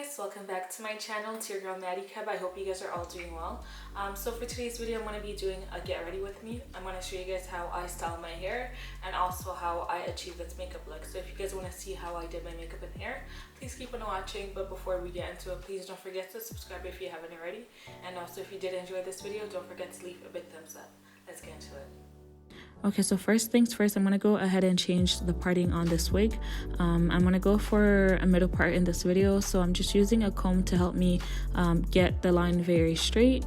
guys, welcome back to my channel. It's your girl Maddy Kab. I hope you guys are all doing well. So for today's video, I'm going to be doing a get ready with me. I'm going to show you guys how I style my hair and also how I achieve this makeup look. So if you guys want to see how I did my makeup and hair, please keep on watching. But before we get into it, please don't forget to subscribe if you haven't already. And also if you did enjoy this video, don't forget to leave a big thumbs up. Let's get into it. Okay, so first things first, I'm going to go ahead and change the parting on this wig. I'm going to go for a middle part in this video, so I'm just using a comb to help me get the line very straight.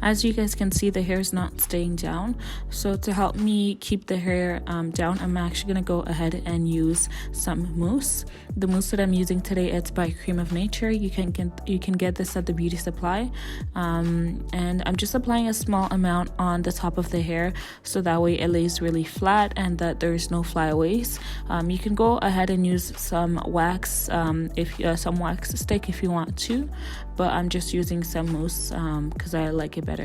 As you guys can see, the hair is not staying down, so to help me keep the hair down, I'm actually going to go ahead and use some mousse. The mousse that I'm using today, it's by Cream of Nature. You can get this at the beauty supply, and I'm just applying a small amount on the top of the hair so that way it lays really flat and that there's no flyaways. You can go ahead and use some wax, some wax stick if you want to, but I'm just using some mousse because I like it better.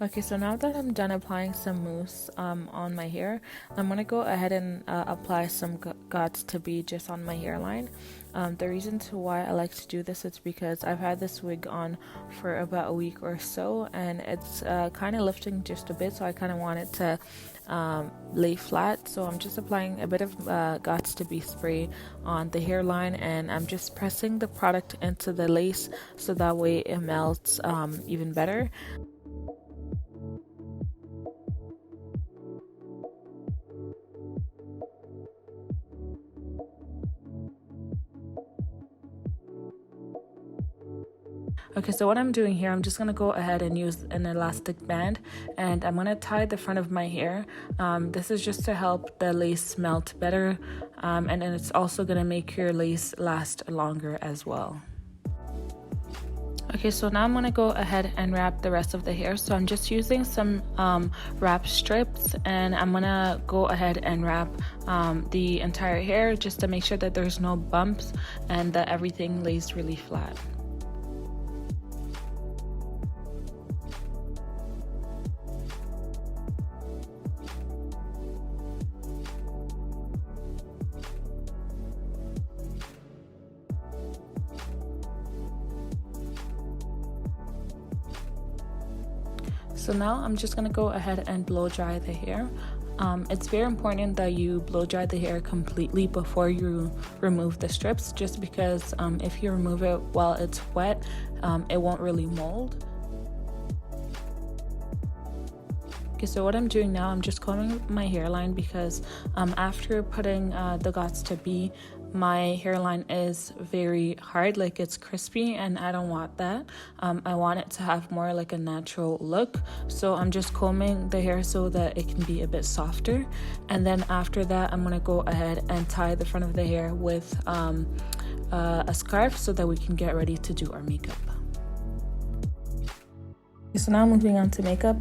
Okay, so now that I'm done applying some mousse on my hair, I'm going to go ahead and apply some Gots to Be just on my hairline. The reason to why I like to do this is because I've had this wig on for about a week or so, and it's kind of lifting just a bit, so I kind of want it to lay flat. So I'm just applying a bit of Gots to Be spray on the hairline, and I'm just pressing the product into the lace so that way it melts even better. Okay, so what I'm doing here, I'm just going to go ahead and use an elastic band, and I'm going to tie the front of my hair. This is just to help the lace melt better, and then it's also going to make your lace last longer as well. Okay, so now I'm going to go ahead and wrap the rest of the hair. So I'm just using some wrap strips, and I'm going to go ahead and wrap the entire hair just to make sure that there's no bumps and that everything lays really flat. So now I'm just going to go ahead and blow dry the hair. It's very important that you blow dry the hair completely before you remove the strips, just because if you remove it while it's wet, it won't really mold. Okay, so what I'm doing now, I'm just combing my hairline because after putting the Gots to Be, my hairline is very hard, like it's crispy, and I don't want that. I want it to have more like a natural look, so I'm just combing the hair so that it can be a bit softer. And then after that, I'm gonna go ahead and tie the front of the hair with a scarf so that we can get ready to do our makeup. So now moving on to makeup.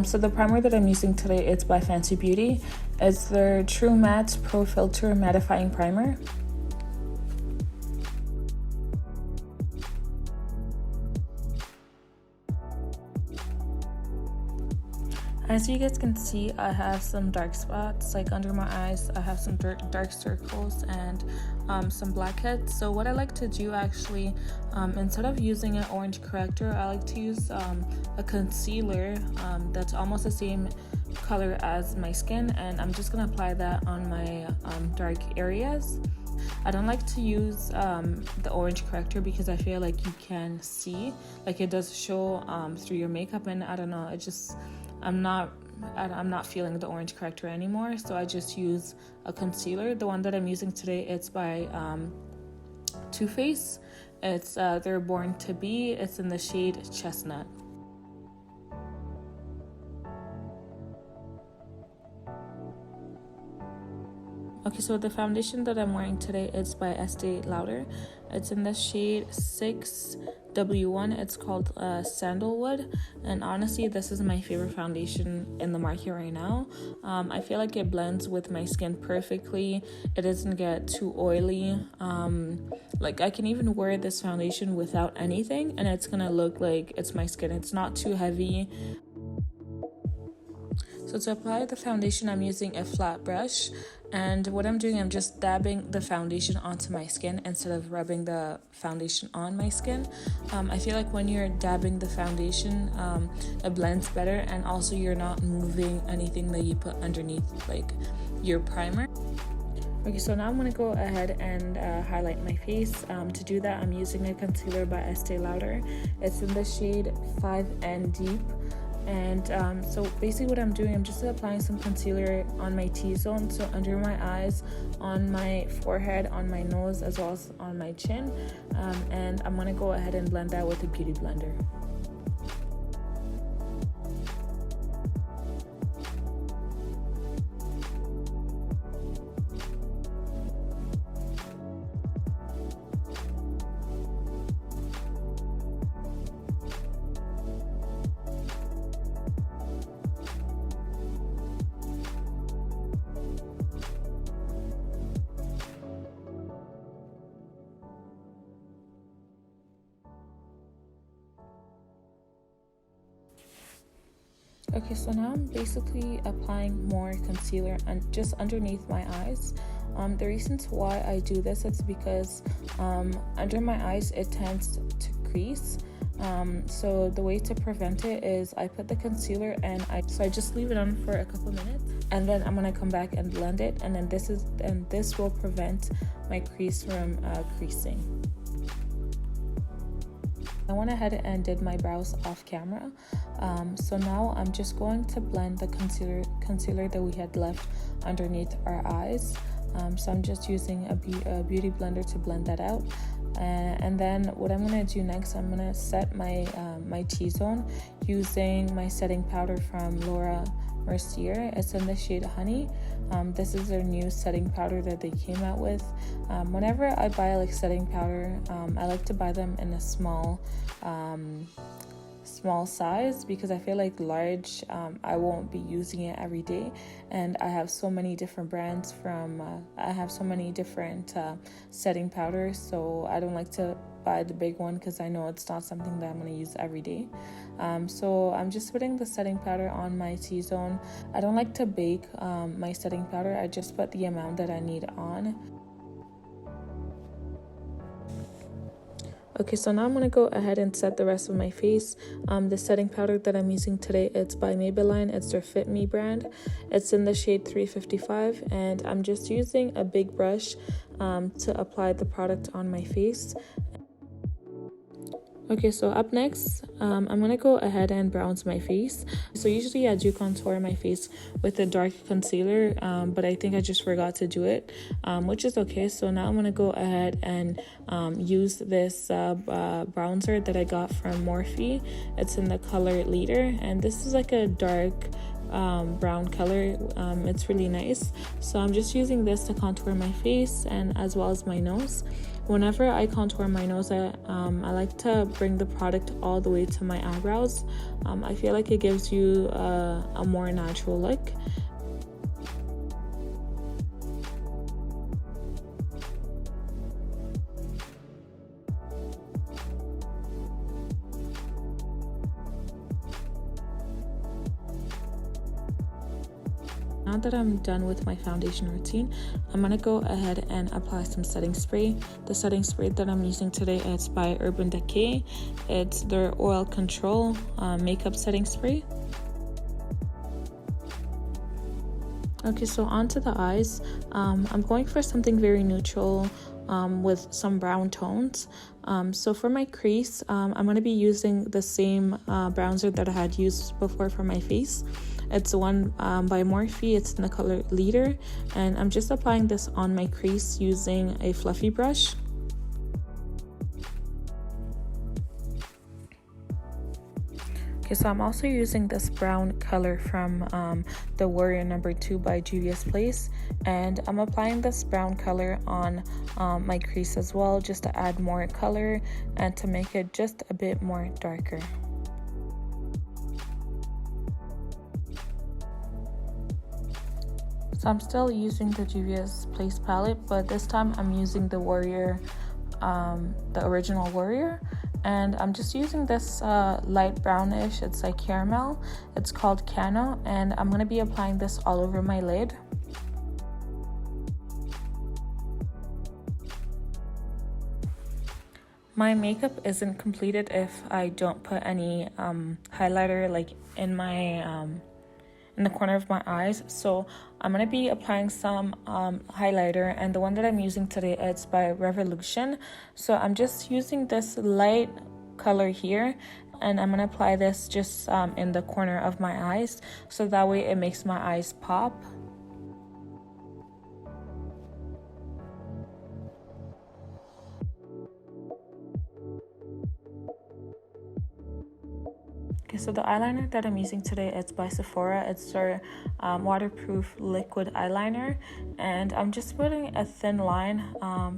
So the primer that I'm using today, it's by Fenty Beauty. It's their True Matte Pro Filter Mattifying Primer. As you guys can see, I have some dark spots like under my eyes. I have some dark circles and some blackheads. So what I like to do actually, instead of using an orange corrector, I like to use a concealer that's almost the same color as my skin, and I'm just gonna apply that on my dark areas. I don't like to use the orange corrector because I feel like you can see, like it does show through your makeup, and I don't know, it just I'm not feeling the orange corrector anymore, so I just use a concealer. The one that I'm using today, it's by Too Faced. It's their Born to Be. It's in the shade Chestnut. Okay, so the foundation that I'm wearing today is by Este Lauder. It's in the shade 6W1. It's called Sandalwood, and honestly, this is my favorite foundation in the market right now. I feel like it blends with my skin perfectly. It doesn't get too oily. Like I can even wear this foundation without anything, and it's gonna look like it's my skin. It's not too heavy. So to apply the foundation, I'm using a flat brush, and what I'm doing, I'm just dabbing the foundation onto my skin instead of rubbing the foundation on my skin. I feel like when you're dabbing the foundation, it blends better, and also you're not moving anything that you put underneath, like your primer. Okay, so now I'm going to go ahead and highlight my face. To do that, I'm using a concealer by Estee Lauder. It's in the shade 5N Deep. And so basically what I'm doing, I'm just applying some concealer on my T-zone, so under my eyes, on my forehead, on my nose, as well as on my chin. And I'm going to go ahead and blend that with a beauty blender. Okay, so now I'm basically applying more concealer and just underneath my eyes. The reasons why I do this is because under my eyes it tends to crease. So the way to prevent it is I put the concealer and I just leave it on for a couple minutes, and then I'm gonna come back and blend it, and then this will prevent my crease from creasing. I went ahead and did my brows off camera. So now I'm just going to blend the concealer that we had left underneath our eyes. So I'm just using a beauty blender to blend that out. And then what I'm going to do next, I'm going to set my my T-zone using my setting powder from Mercier. It's in the shade Honey. This is their new setting powder that they came out with. Whenever I buy like setting powder, I like to buy them in a small size, because I feel like large, I won't be using it every day, and I have so many different brands from I have so many different setting powders, so I don't like to buy the big one because I know it's not something that I'm going to use every day. So I'm just putting the setting powder on my T-zone. I don't like to bake my setting powder. I just put the amount that I need on. Okay, so now I'm going to go ahead and set the rest of my face. The setting powder that I'm using today, it's by Maybelline. It's their Fit Me brand. It's in the shade 355, and I'm just using a big brush to apply the product on my face. Okay, so up next, I'm going to go ahead and bronze my face. So usually I do contour my face with a dark concealer, but I think I just forgot to do it, which is okay. So now I'm going to go ahead and use this bronzer that I got from Morphe. It's in the color Leader, and this is like a dark brown color. It's really nice. So I'm just using this to contour my face and as well as my nose. Whenever I contour my nose, I like to bring the product all the way to my eyebrows. I feel like it gives you a more natural look. Now that I'm done with my foundation routine, I'm going to go ahead and apply some setting spray. The setting spray that I'm using today is by Decay. It's their oil control makeup setting spray. Okay, so onto the eyes. I'm going for something very neutral with some brown tones. So for my crease, I'm going to be using the same bronzer that I had used before for my face. It's the one by Morphe. It's in the color Leader, and I'm just applying this on my crease using a fluffy brush. Okay, Okay, so I'm also using this brown color from the Warrior number 2 by Juvia's Place, and I'm applying this brown color on my crease as well, just to add more color and to make it just a bit more darker. So I'm still using the Juvia's Place palette, but this time I'm using the Warrior, the original Warrior. And I'm just using this light brownish, it's like caramel, it's called Cano, and I'm going to be applying this all over my lid. My makeup isn't completed if I don't put any highlighter like in my in the corner of my eyes, so I'm gonna be applying some highlighter, and the one that I'm using today is by Revolution. So I'm just using this light color here, and I'm gonna apply this just in the corner of my eyes, so that way it makes my eyes pop. Okay, so the eyeliner that I'm using today is by Sephora. It's their waterproof liquid eyeliner, and I'm just putting a thin line,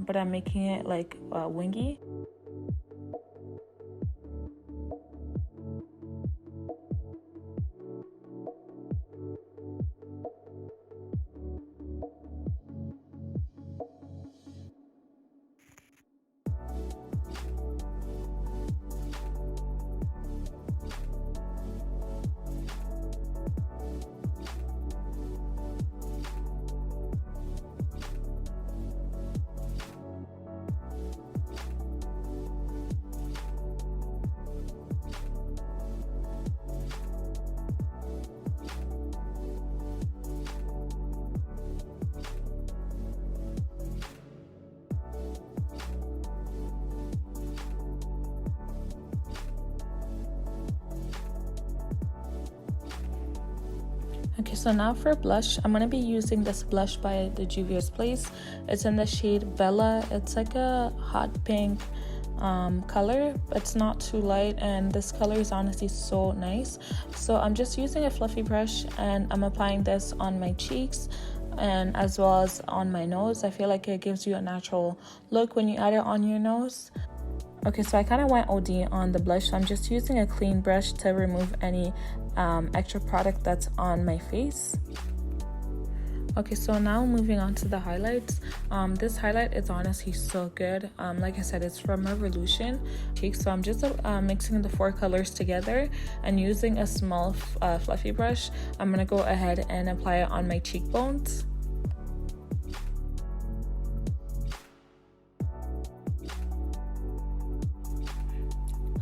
but I'm making it like wingy. Okay, so now for blush, I'm going to be using this blush by the Juvia's Place. It's in the shade Bella. It's like a hot pink color. It's not too light, and this color is honestly so nice. So I'm just using a fluffy brush, and I'm applying this on my cheeks and as well as on my nose. I feel like it gives you a natural look when you add it on your nose. Okay, so I kind of went OD on the blush, so I'm just using a clean brush to remove any extra product that's on my face. Okay, so now moving on to the highlights. This highlight is honestly so good. Like I said, it's from Revolution. So I'm just mixing the 4 colors together and using a small fluffy brush. I'm gonna go ahead and apply it on my cheekbones.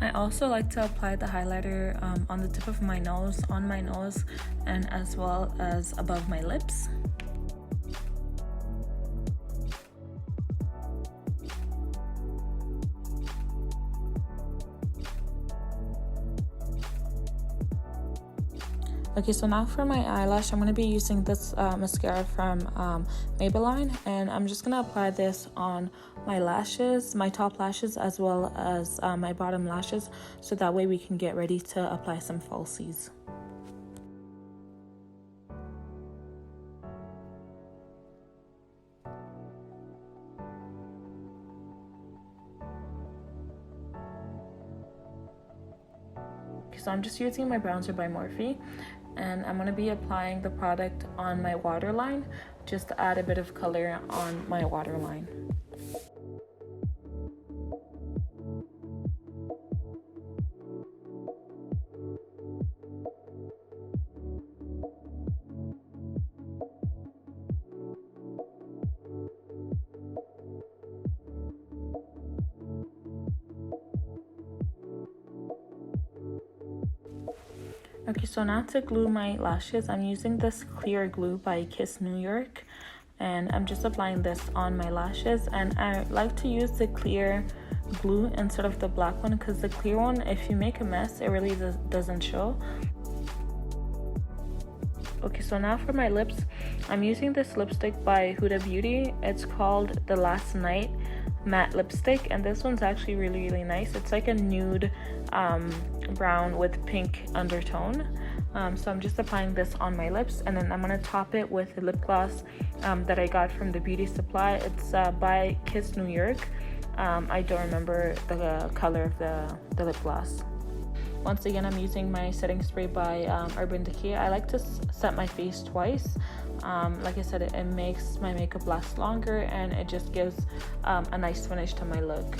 I also like to apply the highlighter on the tip of my nose, on my nose, and as well as above my lips. Okay, so now for my eyelash, I'm going to be using this mascara from Maybelline, and I'm just going to apply this on my lashes, my top lashes, as well as my bottom lashes, so that way we can get ready to apply some falsies. Okay, so I'm just using my bronzer by Morphe, and I'm going to be applying the product on my waterline just to add a bit of color on my waterline. Okay, so now to glue my lashes, I'm using this clear glue by Kiss New York, and I'm just applying this on my lashes. And I like to use the clear glue instead of the black one, because the clear one, if you make a mess, it really doesn't show. Okay, so now for my lips, I'm using this lipstick by Huda Beauty. It's called The Last Night matte lipstick, and this one's actually really nice. It's like a nude brown with pink undertone. So I'm just applying this on my lips, and then I'm gonna top it with a lip gloss that I got from the beauty supply. It's by Kiss New York. I don't remember the color of the lip gloss. Once again, I'm using my setting spray by Urban Decay. I like to set my face twice. Like I said, it makes my makeup last longer, and it just gives a nice finish to my look.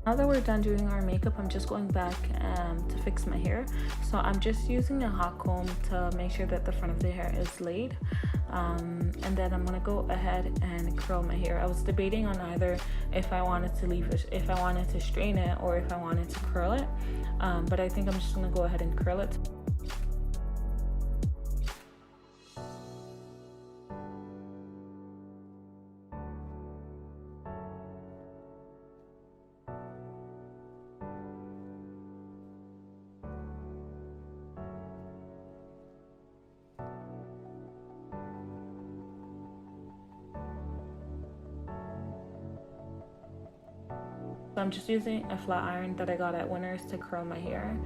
Now that we're done doing our makeup, I'm just going back to fix my hair. So I'm just using a hot comb to make sure that the front of the hair is laid. And then I'm gonna go ahead and curl my hair. I was debating on either if I wanted to leave it, if I wanted to straighten it, or if I wanted to curl it. But I think I'm just gonna go ahead and curl it. So I'm just using a flat iron that I got at Winners to curl my hair.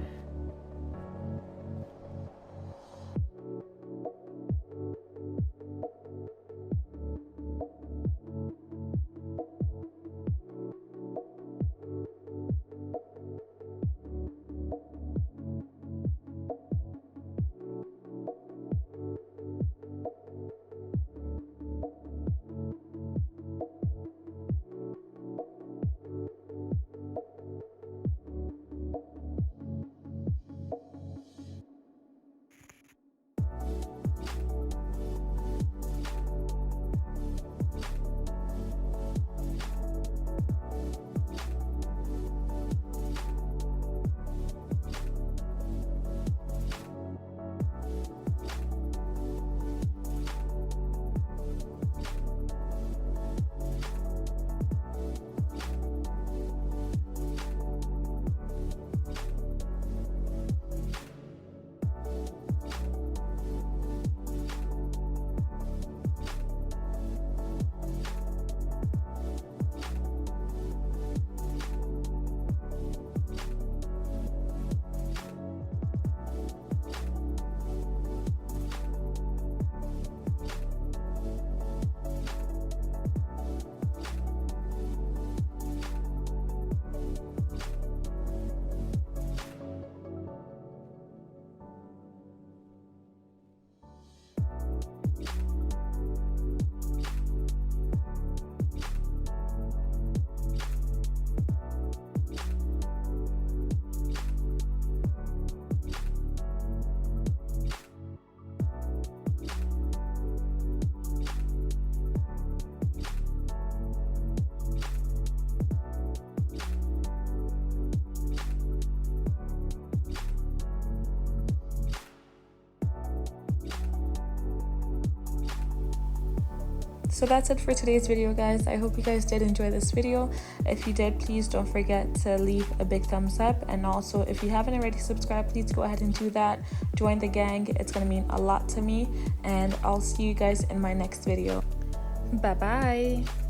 So that's it for today's video, guys. I hope you guys did enjoy this video. If you did, please don't forget to leave a big thumbs up, and also if you haven't already subscribed, please go ahead and do that. Join the gang. It's gonna mean a lot to me, and I'll see you guys in my next video. Bye bye.